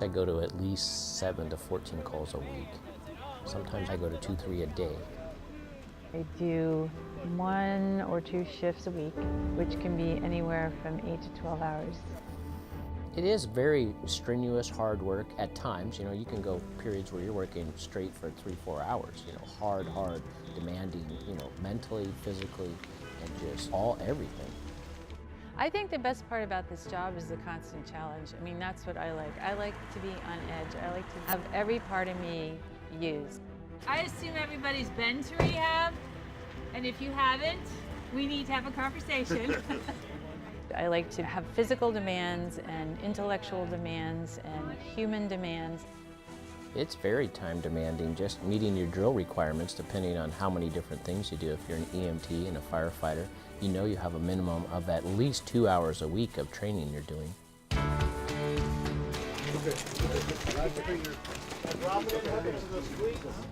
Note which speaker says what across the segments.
Speaker 1: I go to at least 7 to 14 calls a week. Sometimes I go to 2, 3 a day.
Speaker 2: I do 1 or 2 shifts a week, which can be anywhere from 8 to 12 hours.
Speaker 1: It is very strenuous, hard work at times. You know, you can go periods where you're working straight for 3, 4 hours. You know, hard, demanding, you know, mentally, physically, and just everything.
Speaker 2: I think the best part about this job is the constant challenge. I mean, that's what I like. I like to be on edge. I like to have every part of me used.
Speaker 3: I assume everybody's been to rehab, and if you haven't, we need to have a conversation.
Speaker 2: I like to have physical demands and intellectual demands and human demands.
Speaker 1: It's very time demanding, just meeting your drill requirements depending on how many different things you do. If you're an EMT and a firefighter, you know you have a minimum of at least 2 hours a week of training you're doing.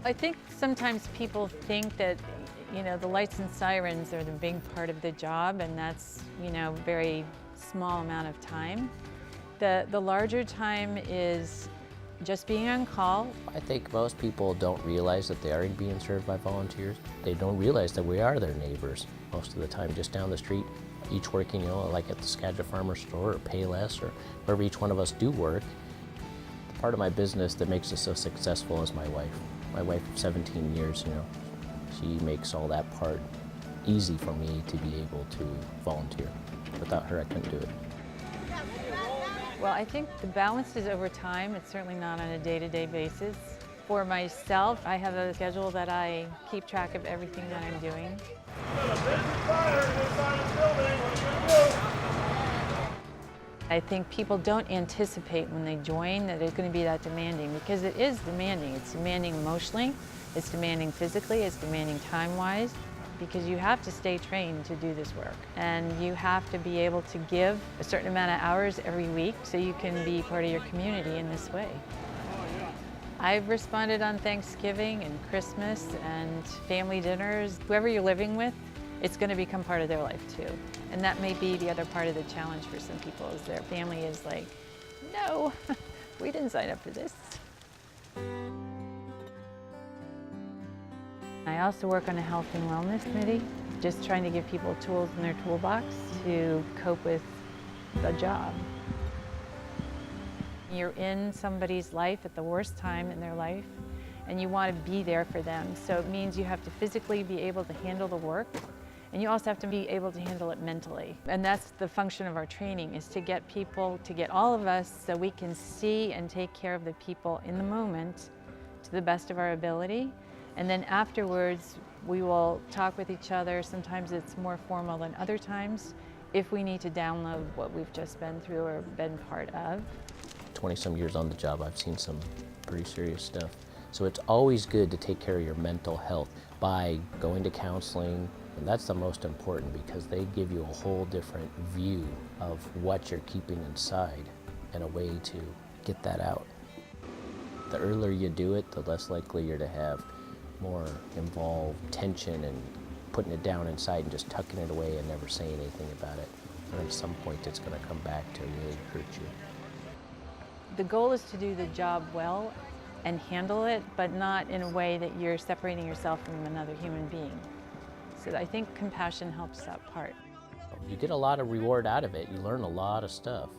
Speaker 2: I think sometimes people think that, you know, the lights and sirens are the big part of the job, and that's, you know, very small amount of time. The larger time is just being on call. I
Speaker 1: think most people don't realize that they are being served by volunteers. They don't realize that we are their neighbors most of the time, just down the street, each working, you know, like at the Skagit Farmer Store or Payless or wherever each one of us do work. The part of my business that makes us so successful is my wife. My wife of 17 years, you know, she makes all that part easy for me to be able to volunteer. Without her, I couldn't do it.
Speaker 2: Well, I think the balance is over time. It's certainly not on a day-to-day basis. For myself, I have a schedule that I keep track of everything that I'm doing. I think people don't anticipate when they join that it's going to be that demanding, because it is demanding. It's demanding emotionally, it's demanding physically, it's demanding time-wise, because you have to stay trained to do this work. And you have to be able to give a certain amount of hours every week so you can be part of your community in this way. I've responded on Thanksgiving and Christmas and family dinners. Whoever you're living with, it's going to become part of their life too. And that may be the other part of the challenge for some people, is their family is like, no, we didn't sign up for this. I also work on a health and wellness committee, just trying to give people tools in their toolbox to cope with the job. You're in somebody's life at the worst time in their life, and you want to be there for them. So it means you have to physically be able to handle the work, and you also have to be able to handle it mentally. And that's the function of our training, is to get people, to get all of us, so we can see and take care of the people in the moment to the best of our ability. And then afterwards, we will talk with each other. Sometimes it's more formal than other times, if we need to download what we've just been through or been part of.
Speaker 1: 20-some years on the job, I've seen some pretty serious stuff. So it's always good to take care of your mental health by going to counseling. And that's the most important, because they give you a whole different view of what you're keeping inside and a way to get that out. The earlier you do it, the less likely you're to have more involved tension and putting it down inside and just tucking it away and never saying anything about it. And at some point it's going to come back to really hurt you.
Speaker 2: The goal is to do the job well and handle it, but not in a way that you're separating yourself from another human being. So I think compassion helps that part.
Speaker 1: You get a lot of reward out of it. You learn a lot of stuff,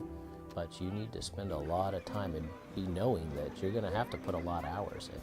Speaker 1: but you need to spend a lot of time and be knowing that you're going to have to put a lot of hours in.